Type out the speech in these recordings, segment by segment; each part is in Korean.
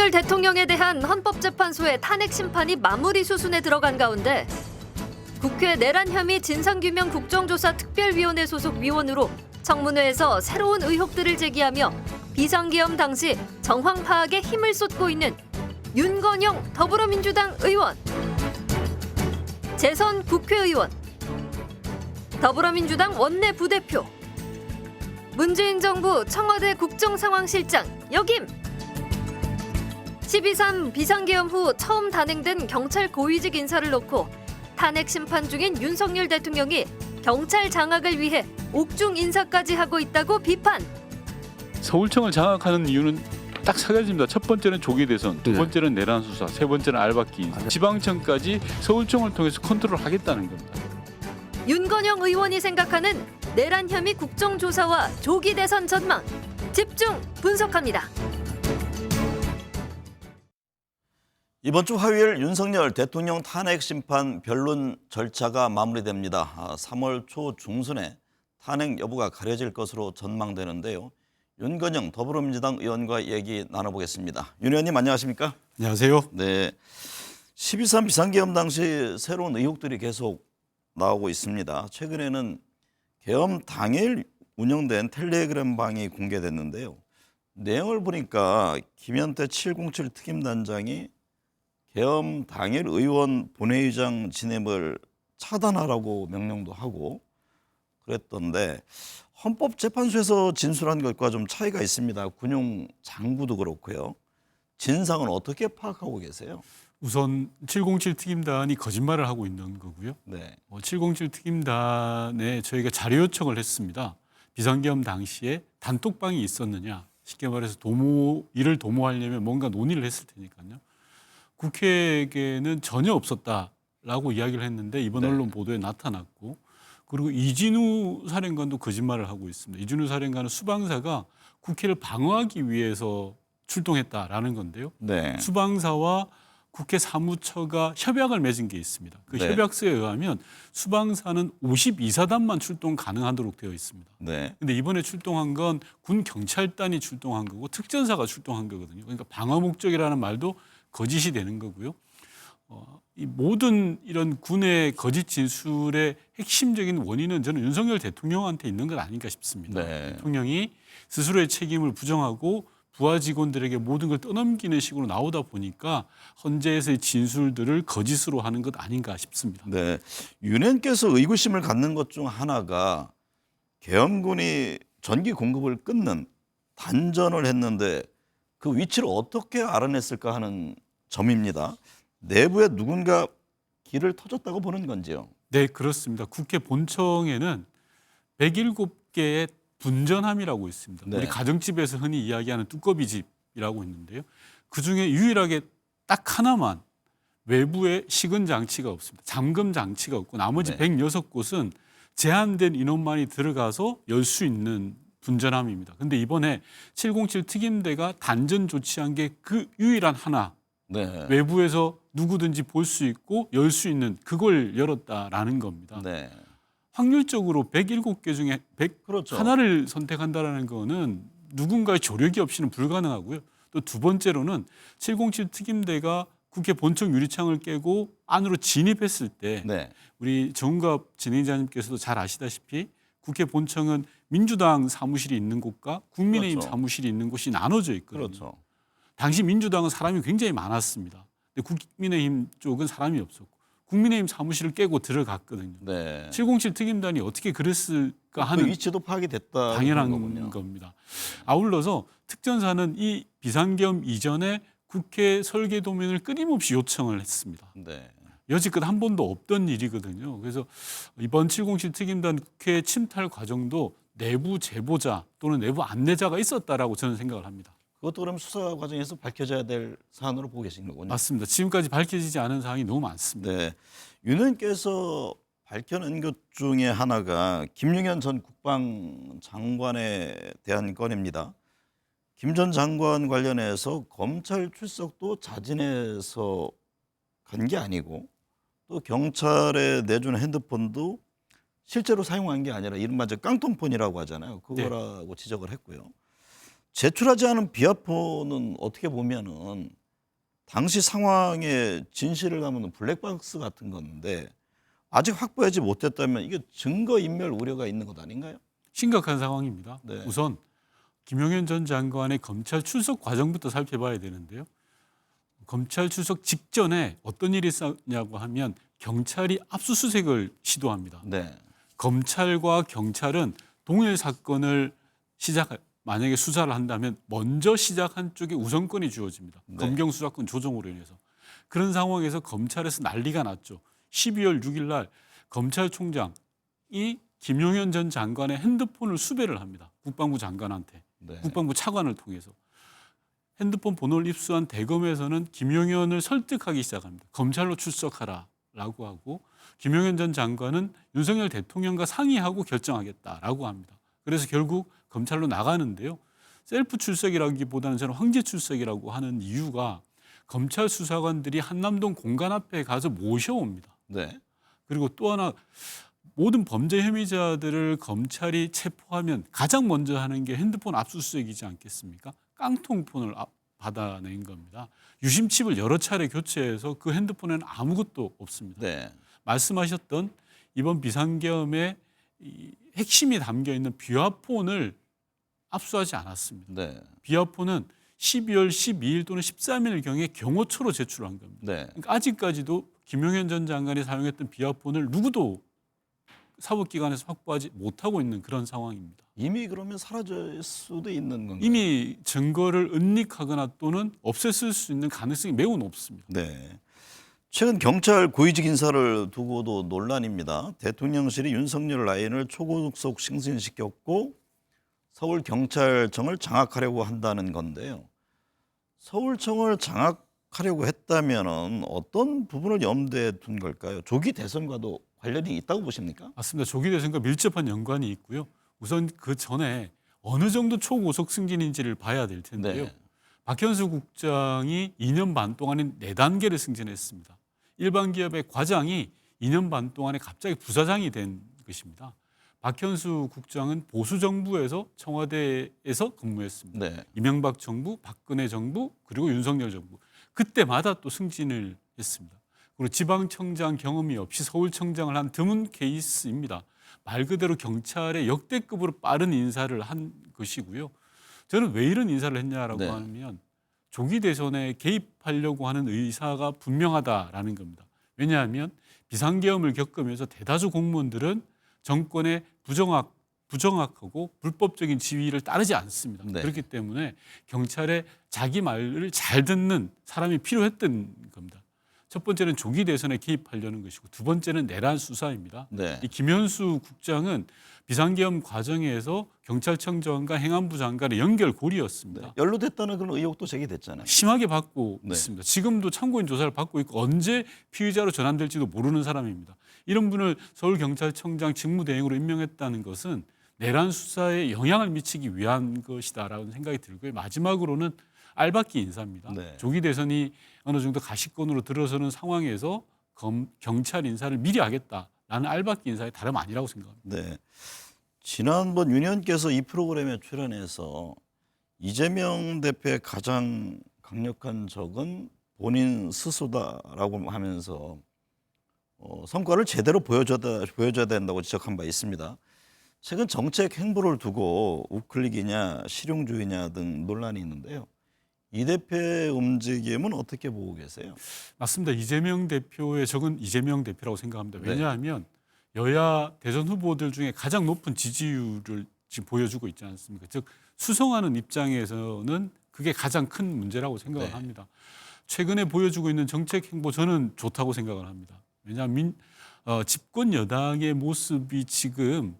윤석열 대통령에 대한 헌법재판소의 탄핵 심판이 마무리 수순에 들어간 가운데 국회 내란 혐의 진상규명 국정조사 특별위원회 소속 위원으로 청문회에서 새로운 의혹들을 제기하며 비상계엄 당시 정황 파악에 힘을 쏟고 있는 윤건영 더불어민주당 의원, 재선 국회의원, 더불어민주당 원내 부대표, 문재인 정부 청와대 국정상황실장 역임, 12.3 비상계엄 후 처음 단행된 경찰 고위직 인사를 놓고 탄핵 심판 중인 윤석열 대통령이 경찰 장악을 위해 옥중 인사까지 하고 있다고 비판. 서울청을 장악하는 이유는 딱 세 가지입니다. 첫 번째는 조기 대선, 두 번째는 내란 수사, 세 번째는 알박기 인사. 지방청까지 서울청을 통해서 컨트롤하겠다는 겁니다. 윤건영 의원이 생각하는 내란 혐의 국정조사와 조기 대선 전망 집중 분석합니다. 이번 주 화요일 윤석열 대통령 탄핵 심판 변론 절차가 마무리됩니다. 3월 초 중순에 탄핵 여부가 가려질 것으로 전망되는데요. 윤건영 더불어민주당 의원과 얘기 나눠보겠습니다. 윤 의원님 안녕하십니까? 안녕하세요. 네, 12.3 비상계엄 당시 새로운 의혹들이 계속 나오고 있습니다. 최근에는 계엄 당일 운영된 텔레그램 방이 공개됐는데요. 내용을 보니까 김현태 707 특임단장이 계엄 당일 의원 본회의장 진입을 차단하라고 명령도 하고 그랬던데 헌법재판소에서 진술한 것과 좀 차이가 있습니다. 군용 장부도 그렇고요. 진상은 어떻게 파악하고 계세요? 우선 707 특임단이 거짓말을 하고 있는 거고요. 네. 707 특임단에 저희가 자료 요청을 했습니다. 비상계엄 당시에 단톡방이 있었느냐. 쉽게 말해서 이를 도모하려면 뭔가 논의를 했을 테니까요. 국회에게는 전혀 없었다라고 이야기를 했는데 이번 네. 언론 보도에 나타났고, 그리고 이진우 사령관도 거짓말을 하고 있습니다. 이진우 사령관은 수방사가 국회를 방어하기 위해서 출동했다라는 건데요. 네. 수방사와 국회 사무처가 협약을 맺은 게 있습니다. 그 네. 협약서에 의하면 수방사는 52사단만 출동 가능하도록 되어 있습니다. 네. 근데 이번에 출동한 건 군 경찰단이 출동한 거고 특전사가 출동한 거거든요. 그러니까 방어 목적이라는 말도 거짓이 되는 거고요. 이 모든 이런 군의 거짓 진술의 핵심적인 원인은 저는 윤석열 대통령한테 있는 것 아닌가 싶습니다. 네. 대통령이 스스로의 책임을 부정하고 부하 직원들에게 모든 걸 떠넘기는 식으로 나오다 보니까 헌재에서의 진술들을 거짓으로 하는 것 아닌가 싶습니다. 네. 윤 의원께서 의구심을 갖는 것 중 하나가 계엄군이 전기 공급을 끊는 단전을 했는데 그 위치를 어떻게 알아냈을까 하는 점입니다. 내부에 누군가 길을 터줬다고 보는 건지요? 네, 그렇습니다. 국회 본청에는 107개의 분전함이라고 있습니다. 네. 우리 가정집에서 흔히 이야기하는 두꺼비 집이라고 있는데요. 그중에 유일하게 딱 하나만 외부에 식은 장치가 없습니다. 잠금 장치가 없고 나머지 네. 106곳은 제한된 인원만이 들어가서 열 수 있는 분전함입니다. 그런데 이번에 707 특임대가 단전 조치한 게 그 유일한 하나, 네. 외부에서 누구든지 볼 수 있고 열 수 있는 그걸 열었다라는 겁니다. 네. 확률적으로 107개 중에 100 그렇죠. 하나를 선택한다라는 거는 누군가의 조력이 없이는 불가능하고요. 또 두 번째로는 707 특임대가 국회 본청 유리창을 깨고 안으로 진입했을 때 네. 우리 정은갑 진행자님께서도 잘 아시다시피 국회 본청은 민주당 사무실이 있는 곳과 국민의힘 그렇죠. 사무실이 있는 곳이 나눠져 있거든요. 그렇죠. 당시 민주당은 사람이 굉장히 많았습니다. 근데 국민의힘 쪽은 사람이 없었고 국민의힘 사무실을 깨고 들어갔거든요. 네. 707 특임단이 어떻게 그랬을까 그 하는 위치도 파악이 됐다. 당연한 거군요. 겁니다. 아울러서 특전사는 이 비상계엄 이전에 국회 설계 도면을 끊임없이 요청을 했습니다. 네. 여지껏 한 번도 없던 일이거든요. 그래서 이번 707 특임단 국회 침탈 과정도 내부 제보자 또는 내부 안내자가 있었다라고 저는 생각을 합니다. 그것도 그럼 수사 과정에서 밝혀져야 될 사안으로 보고 계신 거군요. 맞습니다. 지금까지 밝혀지지 않은 사항이 너무 많습니다. 네. 윤 의원께서 밝혀낸 것 중에 하나가 김용현 전 국방장관에 대한 건입니다. 김 전 장관 관련해서 검찰 출석도 자진해서 간 게 아니고 또 경찰에 내준 핸드폰도 실제로 사용한 게 아니라 이른바 이제 깡통폰이라고 하잖아요. 그거라고 지적을 했고요. 제출하지 않은 비화포는 어떻게 보면은 당시 상황의 진실을 담은 블랙박스 같은 건데 아직 확보하지 못했다면 이게 증거 인멸 우려가 있는 것 아닌가요? 심각한 상황입니다. 네. 우선 김용현 전 장관의 검찰 출석 과정부터 살펴봐야 되는데요. 검찰 출석 직전에 어떤 일이 있었냐고 하면 경찰이 압수수색을 시도합니다. 네. 검찰과 경찰은 동일 사건을 만약에 수사를 한다면 먼저 시작한 쪽에 우선권이 주어집니다. 네. 검경 수사권 조정으로 인해서. 그런 상황에서 검찰에서 난리가 났죠. 12월 6일 날 검찰총장이 김용현 전 장관의 핸드폰을 수배를 합니다. 국방부 장관한테. 네. 국방부 차관을 통해서. 핸드폰 번호를 입수한 대검에서는 김용현을 설득하기 시작합니다. 검찰로 출석하라라고 하고 김용현 전 장관은 윤석열 대통령과 상의하고 결정하겠다라고 합니다. 그래서 결국 검찰로 나가는데요. 셀프 출석이라기보다는 저는 황제 출석이라고 하는 이유가 검찰 수사관들이 한남동 공간 앞에 가서 모셔옵니다. 네. 그리고 또 하나 모든 범죄 혐의자들을 검찰이 체포하면 가장 먼저 하는 게 핸드폰 압수수색이지 않겠습니까? 깡통폰을 받아낸 겁니다. 유심칩을 여러 차례 교체해서 그 핸드폰에는 아무것도 없습니다. 네. 말씀하셨던 이번 비상계엄의 이 핵심이 담겨 있는 비화폰을 압수하지 않았습니다. 네. 비화폰은 12월 12일 또는 13일경에 경호처로 제출한 겁니다. 네. 그러니까 아직까지도 김용현 전 장관이 사용했던 비화폰을 누구도 사법기관에서 확보하지 못하고 있는 그런 상황입니다. 이미 그러면 사라질 수도 있는 건가요? 이미 증거를 은닉하거나 또는 없앴을 수 있는 가능성이 매우 높습니다. 네. 최근 경찰 고위직 인사를 두고도 논란입니다. 대통령실이 윤석열 라인을 초고속 승진시켰고 서울경찰청을 장악하려고 한다는 건데요. 서울청을 장악하려고 했다면 어떤 부분을 염두에 둔 걸까요? 조기 대선과도 관련이 있다고 보십니까? 맞습니다. 조기 대선과 밀접한 연관이 있고요. 우선 그 전에 어느 정도 초고속 승진인지를 봐야 될 텐데요. 네. 박현수 국장이 2년 반 동안에 4단계를 승진했습니다. 일반 기업의 과장이 2년 반 동안에 갑자기 부사장이 된 것입니다. 박현수 국장은 보수 정부에서 청와대에서 근무했습니다. 네. 이명박 정부, 박근혜 정부, 그리고 윤석열 정부. 그때마다 또 승진을 했습니다. 그리고 지방청장 경험이 없이 서울청장을 한 드문 케이스입니다. 말 그대로 경찰의 역대급으로 빠른 인사를 한 것이고요. 저는 왜 이런 인사를 했냐라고 네. 하면 조기 대선에 개입하려고 하는 의사가 분명하다라는 겁니다. 왜냐하면 비상계엄을 겪으면서 대다수 공무원들은 정권의 부정확하고 불법적인 지휘를 따르지 않습니다. 네. 그렇기 때문에 경찰에 자기 말을 잘 듣는 사람이 필요했던 겁니다. 첫 번째는 조기 대선에 개입하려는 것이고 두 번째는 내란 수사입니다. 네. 이 김현수 국장은 비상계엄 과정에서 경찰청장과 행안부 장관의 연결고리였습니다. 네. 연루됐다는 그런 의혹도 제기됐잖아요. 심하게 받고 네. 있습니다. 지금도 참고인 조사를 받고 있고 언제 피의자로 전환될지도 모르는 사람입니다. 이런 분을 서울경찰청장 직무대행으로 임명했다는 것은 내란 수사에 영향을 미치기 위한 것이다라는 생각이 들고요. 마지막으로는 알박기 인사입니다. 네. 조기 대선이 어느 정도 가시권으로 들어서는 상황에서 경찰 인사를 미리 하겠다라는 알박기 인사의 다름 아니라고 생각합니다. 네. 지난번 윤 의원께서 이 프로그램에 출연해서 이재명 대표의 가장 강력한 적은 본인 스스로다라고 하면서 성과를 제대로 보여줘야 된다고 지적한 바 있습니다. 최근 정책 행보를 두고 우클릭이냐 실용주의냐 등 논란이 있는데요. 이 대표의 움직임은 어떻게 보고 계세요? 맞습니다. 이재명 대표의 적은 이재명 대표라고 생각합니다. 네. 왜냐하면 여야 대선 후보들 중에 가장 높은 지지율을 지금 보여주고 있지 않습니까? 즉 수성하는 입장에서는 그게 가장 큰 문제라고 생각을 네. 합니다. 최근에 보여주고 있는 정책 행보 저는 좋다고 생각을 합니다. 왜냐하면 집권 여당의 모습이 지금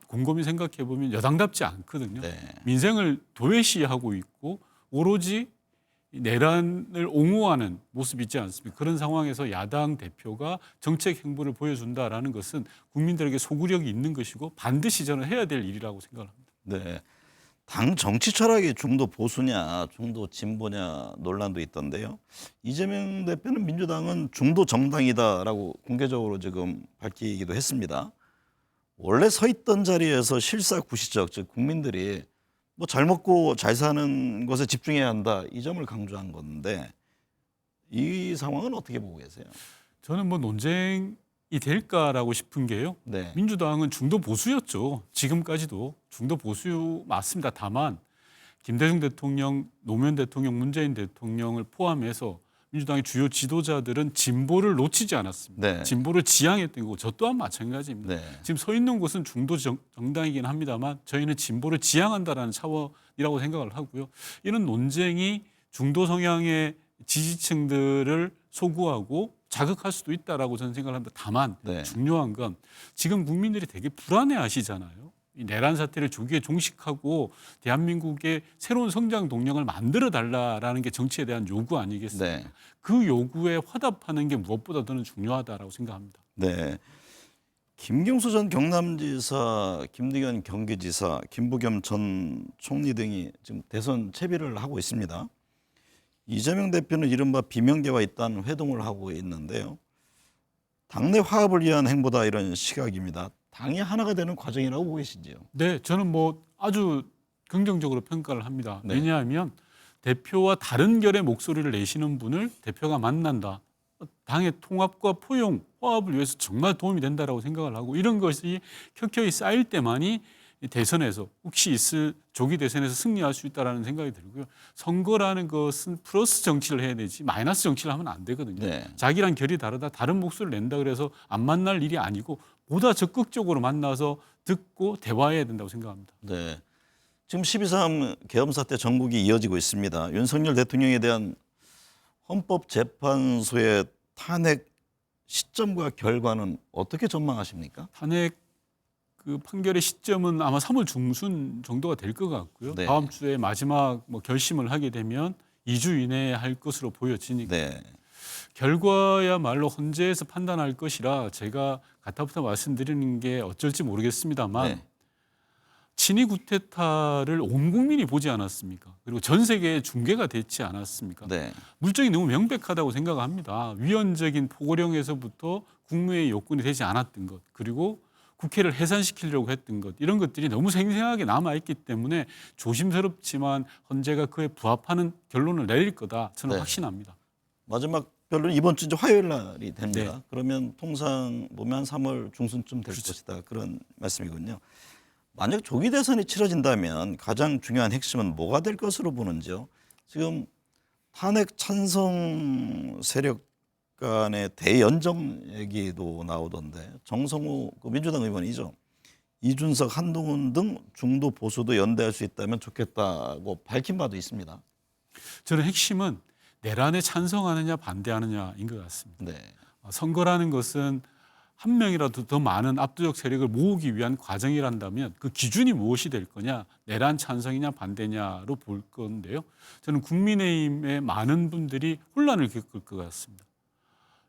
곰곰이 생각해 보면 여당답지 않거든요. 네. 민생을 도외시하고 있고 오로지 내란을 옹호하는 모습이 있지 않습니까? 그런 상황에서 야당 대표가 정책 행보를 보여준다라는 것은 국민들에게 소구력이 있는 것이고 반드시 저는 해야 될 일이라고 생각을 합니다. 네. 당 정치 철학이 중도 보수냐 중도 진보냐 논란도 있던데요. 이재명 대표는 민주당은 중도 정당이다라고 공개적으로 지금 밝히기도 했습니다. 원래 서 있던 자리에서 실사구시적 즉 국민들이 뭐 잘 먹고 잘 사는 것에 집중해야 한다 이 점을 강조한 건데 이 상황은 어떻게 보고 계세요? 저는 뭐 논쟁이 될까라고 싶은 게요. 네. 민주당은 중도 보수였죠. 지금까지도 중도 보수 맞습니다. 다만 김대중 대통령, 노무현 대통령, 문재인 대통령을 포함해서 민주당의 주요 지도자들은 진보를 놓치지 않았습니다. 네. 진보를 지향했던 거고 저 또한 마찬가지입니다. 네. 지금 서 있는 곳은 중도 정당이긴 합니다만 저희는 진보를 지향한다라는 차원이라고 생각을 하고요. 이런 논쟁이 중도 성향의 지지층들을 소구하고 자극할 수도 있다라고 저는 생각을 합니다. 다만 네. 중요한 건 지금 국민들이 되게 불안해하시잖아요. 이 내란 사태를 조기에 종식하고 대한민국의 새로운 성장 동력을 만들어 달라라는 게 정치에 대한 요구 아니겠습니까? 네. 그 요구에 화답하는 게 무엇보다 저는 중요하다라고 생각합니다. 네. 김경수 전 경남지사, 김득현 경기지사, 김부겸 전 총리 등이 지금 대선 채비를 하고 있습니다. 이재명 대표는 이른바 비명계와 잇단 회동을 하고 있는데요. 당내 화합을 위한 행보다 이런 시각입니다. 당이 하나가 되는 과정이라고 보고 계시지요? 네, 저는 뭐 아주 긍정적으로 평가를 합니다. 네. 왜냐하면 대표와 다른 결의 목소리를 내시는 분을 대표가 만난다. 당의 통합과 포용, 화합을 위해서 정말 도움이 된다라고 생각을 하고 이런 것이 켜켜이 쌓일 때만이 대선에서 혹시 있을 조기 대선에서 승리할 수 있다라는 생각이 들고요. 선거라는 것은 플러스 정치를 해야 되지 마이너스 정치를 하면 안 되거든요. 네. 자기랑 결이 다르다 다른 목소리를 낸다 그래서 안 만날 일이 아니고 보다 적극적으로 만나서 듣고 대화해야 된다고 생각합니다. 네. 지금 12.3 계엄 사태 전국이 이어지고 있습니다. 윤석열 대통령에 대한 헌법재판소의 탄핵 시점과 결과는 어떻게 전망하십니까? 탄핵 그 판결의 시점은 아마 3월 중순 정도가 될 것 같고요. 네. 다음 주에 마지막 뭐 결심을 하게 되면 2주 이내에 할 것으로 보여지니까 네. 결과야말로 헌재에서 판단할 것이라 제가 가타부터 말씀드리는 게 어쩔지 모르겠습니다만 네. 친위 구테타를 온 국민이 보지 않았습니까? 그리고 전 세계에 중계가 됐지 않았습니까? 네. 물증이 너무 명백하다고 생각합니다. 위헌적인 포고령에서부터 국무회의 요건이 되지 않았던 것, 그리고 국회를 해산시키려고 했던 것, 이런 것들이 너무 생생하게 남아있기 때문에 조심스럽지만 헌재가 그에 부합하는 결론을 내릴 거다 저는 네. 확신합니다. 마지막 변론 이번 주 이제 화요일 날이 됩니다. 네. 그러면 통상 보면 3월 중순쯤 될 그렇죠. 것이다. 그런 말씀이군요. 만약 조기 대선이 치러진다면 가장 중요한 핵심은 뭐가 될 것으로 보는지요? 지금 탄핵 찬성 세력 간의 대연정 얘기도 나오던데 정성호 그 민주당 의원이죠. 이준석, 한동훈 등 중도 보수도 연대할 수 있다면 좋겠다고 밝힌 바도 있습니다. 저는 핵심은 내란에 찬성하느냐 반대하느냐인 것 같습니다. 네. 선거라는 것은 한 명이라도 더 많은 압도적 세력을 모으기 위한 과정이란다면 그 기준이 무엇이 될 거냐, 내란 찬성이냐 반대냐로 볼 건데요. 저는 국민의힘의 많은 분들이 혼란을 겪을 것 같습니다.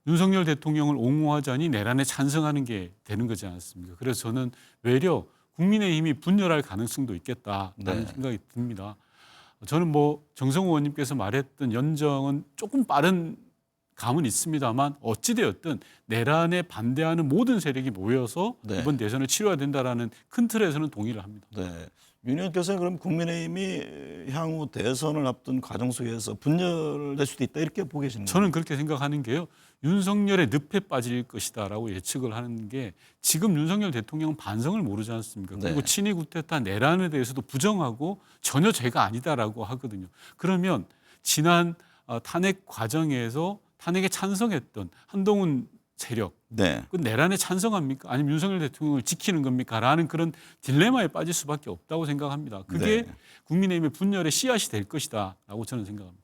윤석열 대통령을 옹호하자니 내란에 찬성하는 게 되는 거지 않습니까? 그래서 저는 외려 국민의힘이 분열할 가능성도 있겠다라는 네. 생각이 듭니다. 저는 뭐 정성호 의원님께서 말했던 연정은 조금 빠른 감은 있습니다만 어찌되었든 내란에 반대하는 모든 세력이 모여서 네. 이번 대선을 치러야 된다라는 큰 틀에서는 동의를 합니다. 네. 윤 의원께서는 그럼 국민의힘이 향후 대선을 앞둔 과정 속에서 분열될 수도 있다 이렇게 보고 계시는 거예요? 저는 그렇게 생각하는 게요. 윤석열의 늪에 빠질 것이다라고 예측을 하는 게 지금 윤석열 대통령은 반성을 모르지 않습니까? 그리고 네. 친위 구테타 내란에 대해서도 부정하고 전혀 죄가 아니다라고 하거든요. 그러면 지난 탄핵 과정에서 탄핵에 찬성했던 한동훈 세력, 네. 그 내란에 찬성합니까? 아니면 윤석열 대통령을 지키는 겁니까? 라는 그런 딜레마에 빠질 수밖에 없다고 생각합니다. 그게 네. 국민의힘의 분열의 씨앗이 될 것이다라고 저는 생각합니다.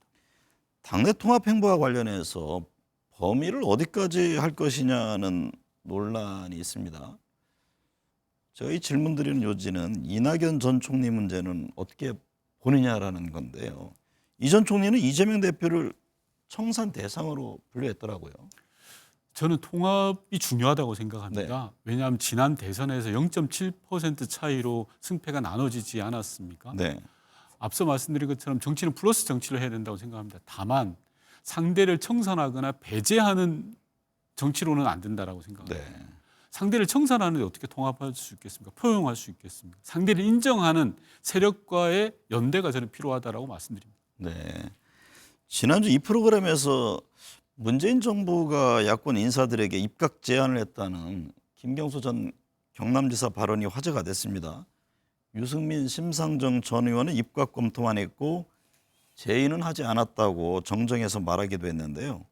당내 통합 행보와 관련해서 범위를 어디까지 할 것이냐는 논란이 있습니다. 제가 이 질문 드리는 요지는 이낙연 전 총리 문제는 어떻게 보느냐라는 건데요. 이 전 총리는 이재명 대표를 청산 대상으로 분류했더라고요. 저는 통합이 중요하다고 생각합니다. 왜냐하면 지난 대선에서 0.7% 차이로 승패가 나눠지지 않았습니까? 네. 앞서 말씀드린 것처럼 정치는 플러스 정치를 해야 된다고 생각합니다. 다만 상대를 청산하거나 배제하는 정치로는 안 된다라고 생각합니다. 네. 상대를 청산하는데 어떻게 통합할 수 있겠습니까? 포용할 수 있겠습니까? 상대를 인정하는 세력과의 연대가 저는 필요하다라고 말씀드립니다. 네. 지난주 이 프로그램에서 문재인 정부가 야권 인사들에게 입각 제안을 했다는 김경수 전 경남지사 발언이 화제가 됐습니다. 유승민, 심상정 전 의원은 입각 검토만 했고 제의는 하지 않았다고 정정해서 말하기도 했는데요.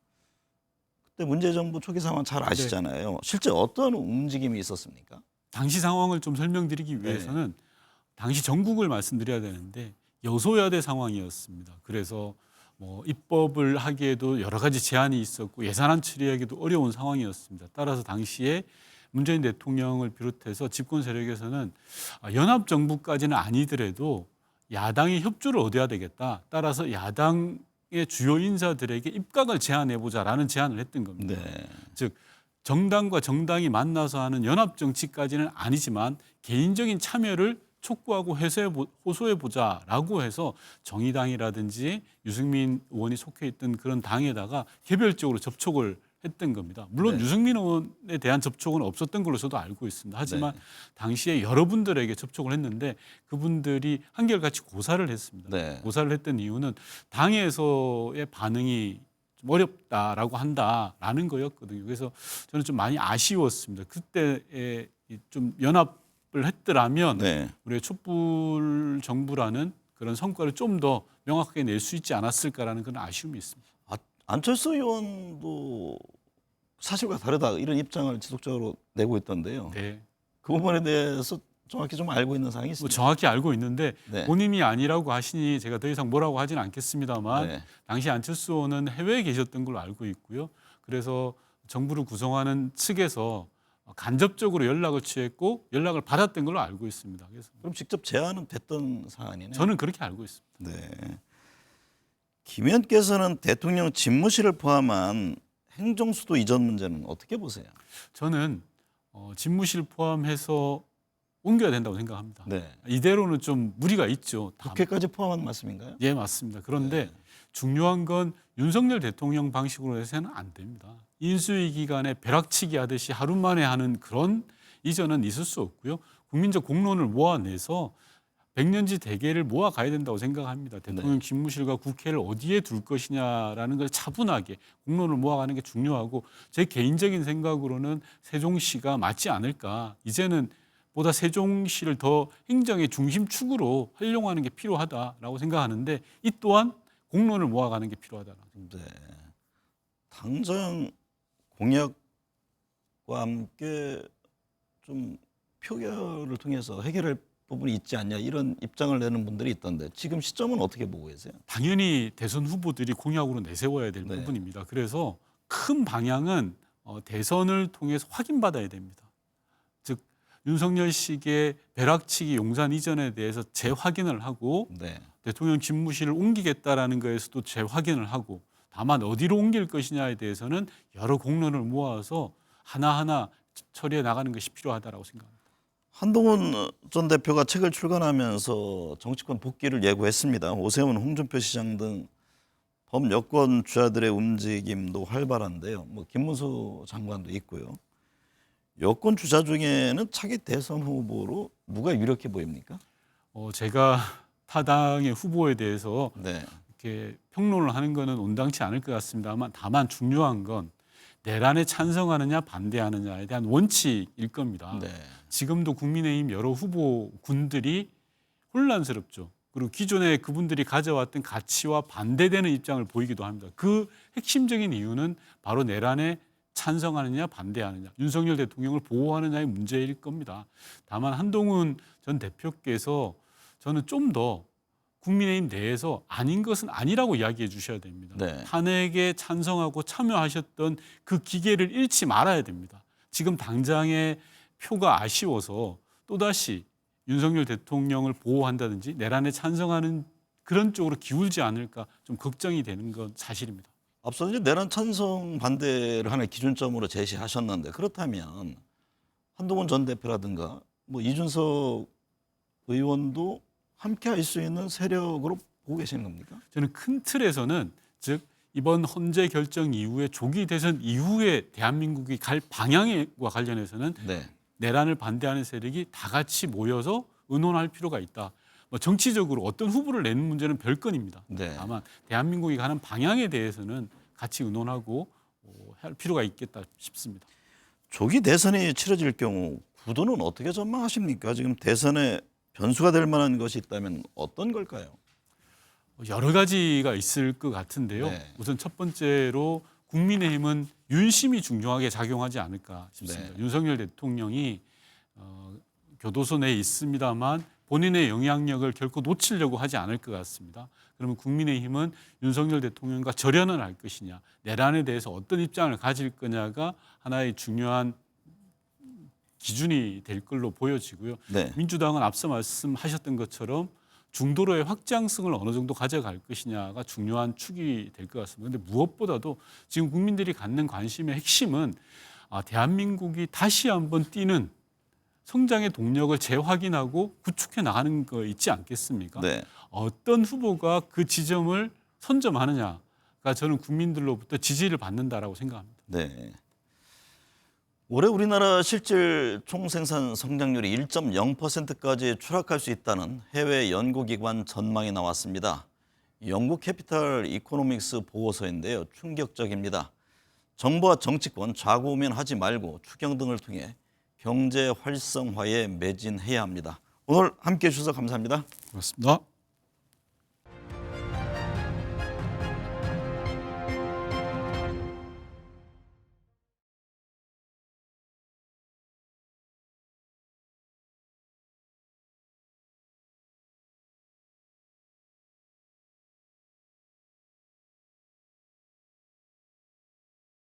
그때 문재인 정부 초기 상황 잘 아시잖아요. 실제 어떤 움직임이 있었습니까? 당시 상황을 좀 설명드리기 위해서는 당시 전국을 말씀드려야 되는데 여소야대 상황이었습니다. 그래서 뭐 입법을 하기에도 여러 가지 제한이 있었고 예산안 처리하기도 어려운 상황이었습니다. 따라서 당시에 문재인 대통령을 비롯해서 집권 세력에서는 연합 정부까지는 아니더라도 야당의 협조를 얻어야 되겠다. 따라서 야당의 주요 인사들에게 입각을 제안해보자라는 제안을 했던 겁니다. 네. 즉 정당과 정당이 만나서 하는 연합 정치까지는 아니지만 개인적인 참여를 촉구하고 호소해보자라고 해서 정의당이라든지 유승민 의원이 속해 있던 그런 당에다가 개별적으로 접촉을 했던 겁니다. 물론 네. 유승민 의원에 대한 접촉은 없었던 걸로 저도 알고 있습니다. 하지만 당시에 여러분들에게 접촉을 했는데 그분들이 한결같이 고사를 했습니다. 네. 고사를 했던 이유는 당에서의 반응이 좀 어렵다라고 한다라는 거였거든요. 그래서 저는 좀 많이 아쉬웠습니다. 그때에 좀 연합을 했더라면 네. 우리의 촛불 정부라는 그런 성과를 좀 더 명확하게 낼 수 있지 않았을까라는 그런 아쉬움이 있습니다. 안철수 의원도 사실과 다르다 이런 입장을 지속적으로 내고 있던데요. 네. 그 부분에 대해서 정확히 좀 알고 있는 사항이 뭐 있습니다. 정확히 알고 있는데 네. 본인이 아니라고 하시니 제가 더 이상 뭐라고 하지는 않겠습니다만 네. 당시 안철수 의원은 해외에 계셨던 걸로 알고 있고요. 그래서 정부를 구성하는 측에서 간접적으로 연락을 취했고 연락을 받았던 걸로 알고 있습니다. 그래서 그럼 직접 제안은 됐던 사안이네요. 저는 그렇게 알고 있습니다. 네. 김 의원께서는 대통령 집무실을 포함한 행정수도 이전 문제는 어떻게 보세요? 저는 집무실 포함해서 옮겨야 된다고 생각합니다. 네. 이대로는 좀 무리가 있죠. 국회까지 포함한 말씀인가요? 예, 맞습니다. 그런데 네. 중요한 건 윤석열 대통령 방식으로 해서는 안 됩니다. 인수위 기간에 벼락치기 하듯이 하루 만에 하는 그런 이전은 있을 수 없고요. 국민적 공론을 모아내서 백년지 대계를 모아가야 된다고 생각합니다. 대통령 집무실과 국회를 어디에 둘 것이냐라는 걸 차분하게 공론을 모아가는 게 중요하고 제 개인적인 생각으로는 세종시가 맞지 않을까. 이제는 보다 세종시를 더 행정의 중심축으로 활용하는 게 필요하다라고 생각하는데 이 또한 공론을 모아가는 게 필요하다라고 네. 당장 공약과 함께 좀 표결을 통해서 해결할 부분이 있지 않냐 이런 입장을 내는 분들이 있던데 지금 시점은 어떻게 보고 계세요? 당연히 대선 후보들이 공약으로 내세워야 될 네. 부분입니다. 그래서 큰 방향은 대선을 통해서 확인받아야 됩니다. 즉 윤석열 씨의 벼락치기 용산 이전에 대해서 재확인을 하고 네. 대통령 집무실을 옮기겠다라는 거에서도 재확인을 하고 다만 어디로 옮길 것이냐에 대해서는 여러 공론을 모아서 하나하나 처리해 나가는 것이 필요하다고 생각합니다. 한동훈 전 대표가 책을 출간하면서 정치권 복귀를 예고했습니다. 오세훈, 홍준표 시장 등 범여권 주자들의 움직임도 활발한데요. 뭐 김문수 장관도 있고요. 여권 주자 중에는 차기 대선 후보로 누가 유력해 보입니까? 제가 타당의 후보에 대해서 네. 이렇게 평론을 하는 것은 온당치 않을 것 같습니다만 다만 중요한 건 내란에 찬성하느냐 반대하느냐에 대한 원칙일 겁니다. 네. 지금도 국민의힘 여러 후보군들이 혼란스럽죠. 그리고 기존에 그분들이 가져왔던 가치와 반대되는 입장을 보이기도 합니다. 그 핵심적인 이유는 바로 내란에 찬성하느냐 반대하느냐, 윤석열 대통령을 보호하느냐의 문제일 겁니다. 다만 한동훈 전 대표께서 저는 좀 더 국민의힘 내에서 아닌 것은 아니라고 이야기해 주셔야 됩니다. 네. 탄핵에 찬성하고 참여하셨던 그 기계를 잃지 말아야 됩니다. 지금 당장의 표가 아쉬워서 또다시 윤석열 대통령을 보호한다든지 내란에 찬성하는 그런 쪽으로 기울지 않을까 좀 걱정이 되는 건 사실입니다. 앞서 이제 내란 찬성 반대를 하는 기준점으로 제시하셨는데 그렇다면 한동훈 전 대표라든가 뭐 이준석 의원도 함께 할 수 있는 세력으로 보고 계시는 겁니까? 저는 큰 틀에서는 즉 이번 헌재 결정 이후에 조기 대선 이후에 대한민국이 갈 방향과 관련해서는 네. 내란을 반대하는 세력이 다 같이 모여서 의논할 필요가 있다. 뭐 정치적으로 어떤 후보를 내는 문제는 별건입니다. 네. 다만 대한민국이 가는 방향에 대해서는 같이 의논하고 할 필요가 있겠다 싶습니다. 조기 대선이 치러질 경우 구도는 어떻게 전망하십니까? 지금 대선에 변수가 될 만한 것이 있다면 어떤 걸까요? 여러 가지가 있을 것 같은데요. 네. 우선 첫 번째로 국민의힘은 윤심이 중요하게 작용하지 않을까 싶습니다. 네. 윤석열 대통령이 교도소 내에 있습니다만 본인의 영향력을 결코 놓치려고 하지 않을 것 같습니다. 그러면 국민의힘은 윤석열 대통령과 절연을 할 것이냐, 내란에 대해서 어떤 입장을 가질 거냐가 하나의 중요한 기준이 될 걸로 보여지고요. 네. 민주당은 앞서 말씀하셨던 것처럼 중도로의 확장성을 어느 정도 가져갈 것이냐가 중요한 축이 될 것 같습니다. 그런데 무엇보다도 지금 국민들이 갖는 관심의 핵심은 대한민국이 다시 한번 뛰는 성장의 동력을 재확인하고 구축해 나가는 거 있지 않겠습니까? 네. 어떤 후보가 그 지점을 선점하느냐가 저는 국민들로부터 지지를 받는다라고 생각합니다. 네. 올해 우리나라 실질 총생산 성장률이 1.0%까지 추락할 수 있다는 해외 연구기관 전망이 나왔습니다. 영국 캐피탈 이코노믹스 보고서인데요. 충격적입니다. 정부와 정치권 좌고우면하지 말고 추경 등을 통해 경제 활성화에 매진해야 합니다. 오늘 함께해 주셔서 감사합니다. 고맙습니다.